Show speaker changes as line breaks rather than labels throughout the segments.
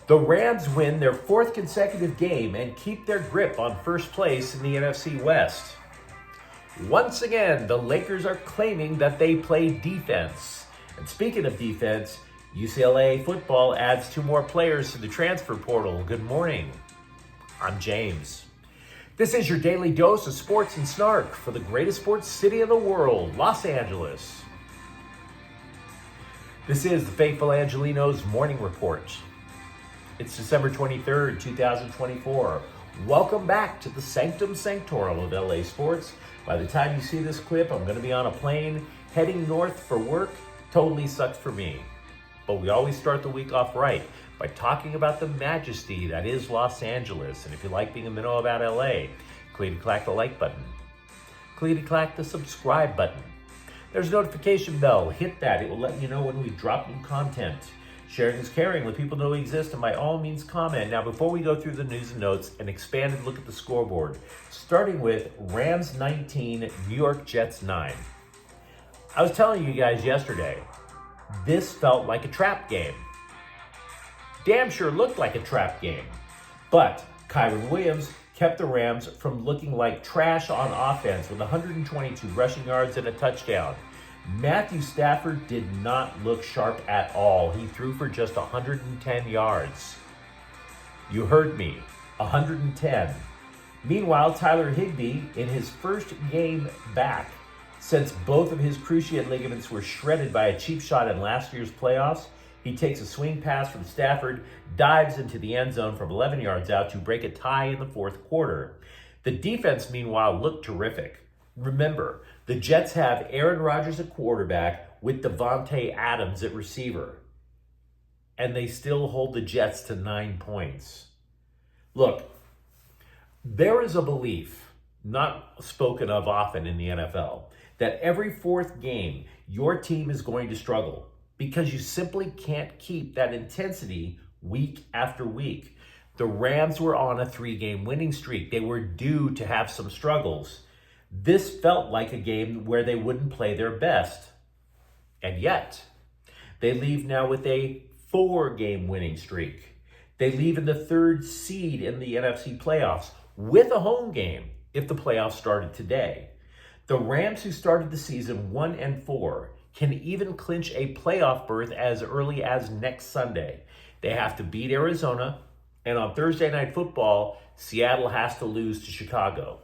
The Rams win their fourth consecutive game and keep their grip on first place in the NFC West. Once again, the Lakers are claiming that they play defense. And speaking of defense, UCLA football adds 2 more players to the transfer portal. Good morning. I'm James. This is your daily dose of sports and snark for the greatest sports city in the world, Los Angeles. This is the faithful Angelenos Morning Report. It's December 23rd, 2024. Welcome back to the Sanctum Sanctorum of LA Sports. By the time you see this clip, I'm going to be on a plane heading north for work. Totally sucks for me. But we always start the week off right by talking about the majesty that is Los Angeles. And if you like being in the know about LA, click the like button. Click the subscribe button. There's a notification bell. Hit that. It will let you know when we drop new content. Sharing is caring. Let people know we exist, and by all means comment. Now, before we go through the news and notes, an expanded look at the scoreboard, starting with Rams 19, New York Jets 9. I was telling you guys yesterday, this felt like a trap game. Damn sure looked like a trap game. But Kyron Williams kept the Rams from looking like trash on offense with 122 rushing yards and a touchdown. Matthew Stafford did not look sharp at all. He threw for just 110 yards. You heard me, 110. Meanwhile, Tyler Higbee, in his first game back since both of his cruciate ligaments were shredded by a cheap shot in last year's playoffs, he takes a swing pass from Stafford, dives into the end zone from 11 yards out to break a tie in the fourth quarter. The defense, meanwhile, looked terrific. Remember, the Jets have Aaron Rodgers at quarterback with Devontae Adams at receiver. And they still hold the Jets to 9 points. Look, there is a belief, not spoken of often in the NFL, that every fourth game, your team is going to struggle because you simply can't keep that intensity week after week. The Rams were on a 3-game winning streak. They were due to have some struggles. This felt like a game where they wouldn't play their best. And yet, they leave now with a 4-game winning streak. They leave in the 3rd seed in the NFC playoffs with a home game if the playoffs started today. The Rams, who started the season 1-4, can even clinch a playoff berth as early as next Sunday. They have to beat Arizona, and on Thursday Night Football, Seattle has to lose to Chicago.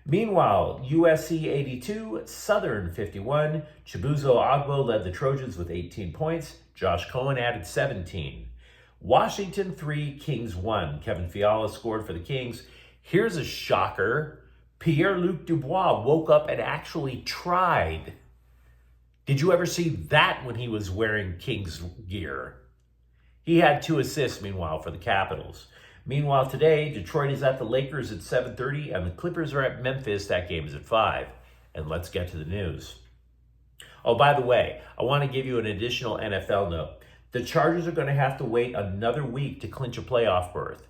Meanwhile, USC 82, Southern 51. Chibuzo Agbo led the Trojans with 18 points. Josh Cohen added 17. Washington 3, Kings 1. Kevin Fiala scored for the Kings. Here's a shocker. Pierre-Luc Dubois woke up and actually tried. Did you ever see that when he was wearing Kings gear? He had 2 assists, meanwhile, for the Capitals. Meanwhile, today, Detroit is at the Lakers at 7:30, and the Clippers are at Memphis. That game is at 5. And let's get to the news. Oh, by the way, I want to give you an additional NFL note. The Chargers are going to have to wait another week to clinch a playoff berth.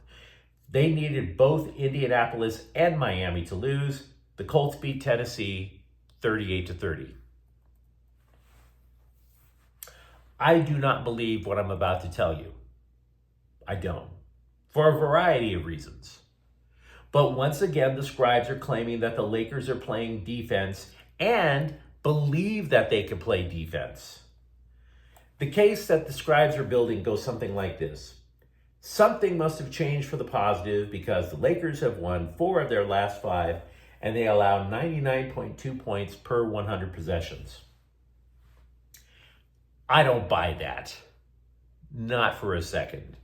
They needed both Indianapolis and Miami to lose. The Colts beat Tennessee 38-30. I do not believe what I'm about to tell you. I don't. For a variety of reasons. But once again, the scribes are claiming that the Lakers are playing defense and believe that they can play defense. The case that the scribes are building goes something like this. Something must have changed for the positive because the Lakers have won 4 of their last 5 and they allow 99.2 points per 100 possessions. I don't buy that. Not for a second.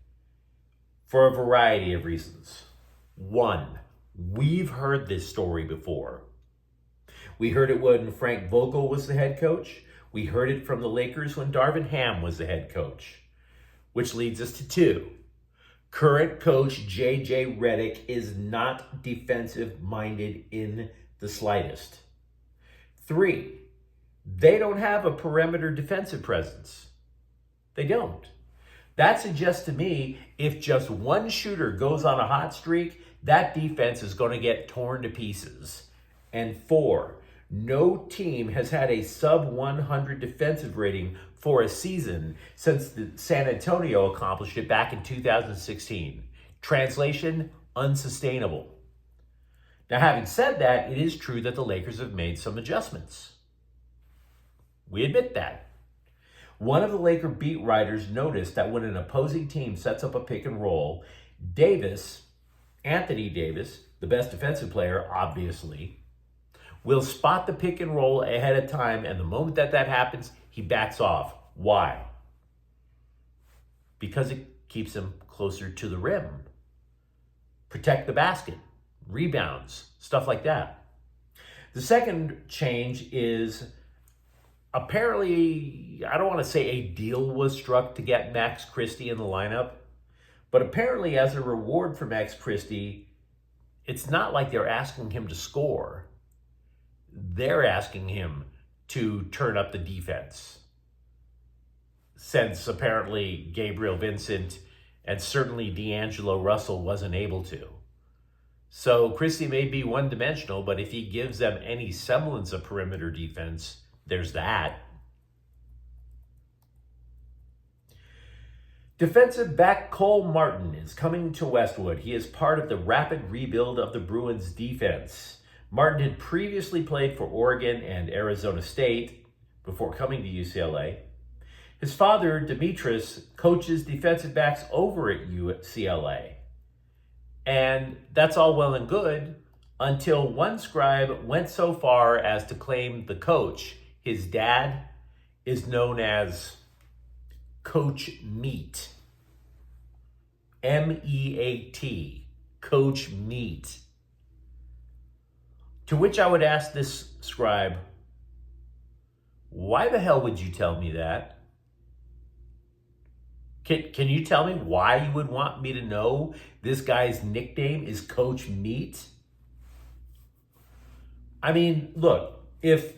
For a variety of reasons. 1, we've heard this story before. We heard it when Frank Vogel was the head coach. We heard it from the Lakers when Darvin Ham was the head coach. Which leads us to 2. Current coach J.J. Redick is not defensive-minded in the slightest. 3, they don't have a perimeter defensive presence. They don't. That suggests to me if just one shooter goes on a hot streak, that defense is going to get torn to pieces. And 4, no team has had a sub-100 defensive rating for a season since San Antonio accomplished it back in 2016. Translation, unsustainable. Now, having said that, it is true that the Lakers have made some adjustments. We admit that. One of the Laker beat writers noticed that when an opposing team sets up a pick and roll, Anthony Davis, the best defensive player, obviously, will spot the pick and roll ahead of time, and the moment that happens, he backs off. Why? Because it keeps him closer to the rim. Protect the basket, rebounds, stuff like that. The second change is apparently, I don't want to say a deal was struck to get Max Christie in the lineup, but apparently as a reward for Max Christie, it's not like they're asking him to score. They're asking him to turn up the defense. Since apparently Gabriel Vincent and certainly D'Angelo Russell wasn't able to. So Christie may be one-dimensional, but if he gives them any semblance of perimeter defense, there's that. Defensive back Cole Martin is coming to Westwood. He is part of the rapid rebuild of the Bruins defense. Martin had previously played for Oregon and Arizona State before coming to UCLA. His father, Demetris, coaches defensive backs over at UCLA. And that's all well and good until one scribe went so far as to claim the coach, his dad, is known as Coach Meat. M-E-A-T. Coach Meat. To which I would ask this scribe, why the hell would you tell me that? Can you tell me why you would want me to know this guy's nickname is Coach Meat? I mean, look, if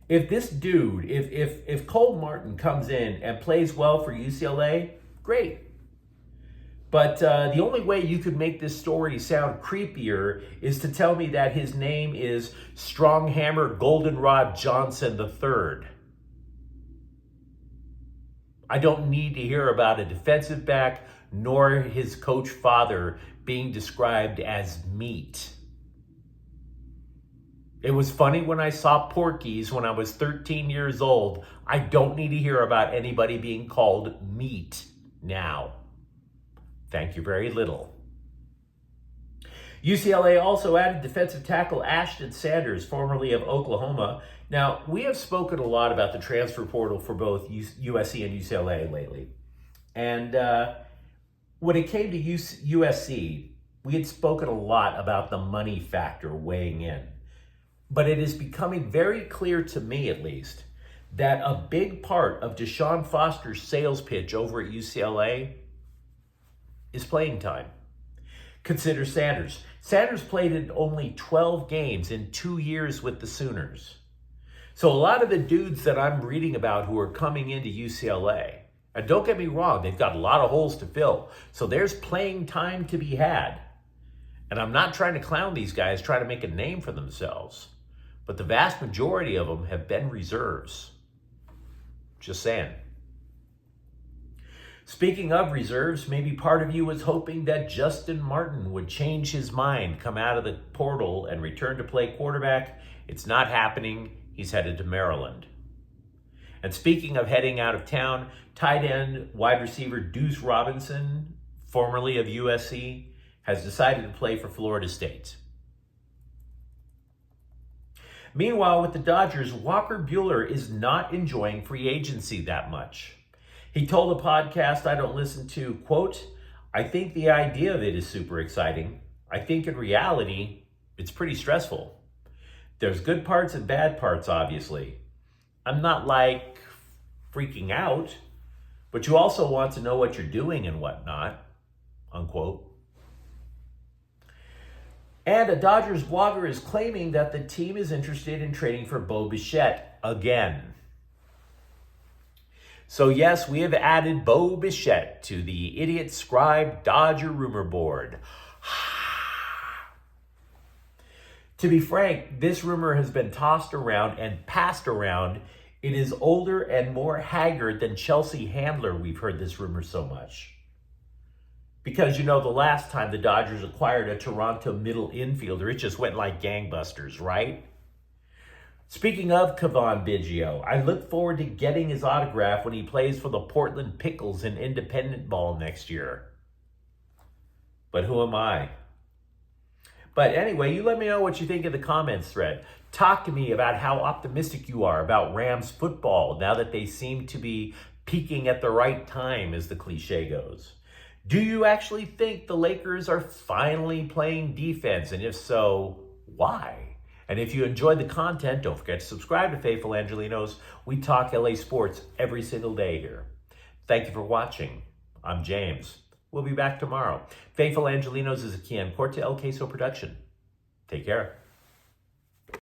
this dude, if Cole Martin comes in and plays well for UCLA, great. But the only way you could make this story sound creepier is to tell me that his name is Stronghammer Goldenrod Johnson III. I don't need to hear about a defensive back nor his coach father being described as meat. It was funny when I saw Porky's when I was 13 years old. I don't need to hear about anybody being called meat now. Thank you very little. UCLA also added defensive tackle Ashton Sanders, formerly of Oklahoma. Now, we have spoken a lot about the transfer portal for both USC and UCLA lately. And when it came to USC, we had spoken a lot about the money factor weighing in. But it is becoming very clear to me, at least, that a big part of Deshaun Foster's sales pitch over at UCLA is playing time. Consider Sanders. Sanders played in only 12 games in 2 years with the Sooners. So a lot of the dudes that I'm reading about who are coming into UCLA, and don't get me wrong, they've got a lot of holes to fill. So there's playing time to be had. And I'm not trying to clown these guys, trying to make a name for themselves. But the vast majority of them have been reserves. Just saying. Speaking of reserves, maybe part of you was hoping that Justin Martin would change his mind, come out of the portal, and return to play quarterback. It's not happening. He's headed to Maryland. And speaking of heading out of town, tight end wide receiver Deuce Robinson, formerly of USC, has decided to play for Florida State. Meanwhile, with the Dodgers, Walker Buehler is not enjoying free agency that much. He told a podcast I don't listen to, quote, "I think the idea of it is super exciting. I think in reality, it's pretty stressful. There's good parts and bad parts, obviously. I'm not like freaking out, but you also want to know what you're doing and whatnot," unquote. And a Dodgers blogger is claiming that the team is interested in trading for Bo Bichette again. So yes, we have added Bo Bichette to the Idiot Scribe Dodger rumor board. To be frank, this rumor has been tossed around and passed around It is older and more haggard than Chelsea Handler. We've heard this rumor so much. Because, the last time the Dodgers acquired a Toronto middle infielder, it just went like gangbusters, right? Speaking of Cavan Biggio, I look forward to getting his autograph when he plays for the Portland Pickles in independent ball next year. But who am I? But anyway, you let me know what you think in the comments thread. Talk to me about how optimistic you are about Rams football now that they seem to be peaking at the right time, as the cliche goes. Do you actually think the Lakers are finally playing defense? And if so, why? And if you enjoyed the content, don't forget to subscribe to Faithful Angelenos. We talk LA sports every single day here. Thank you for watching. I'm James. We'll be back tomorrow. Faithful Angelenos is a Kian Corte El Queso production. Take care.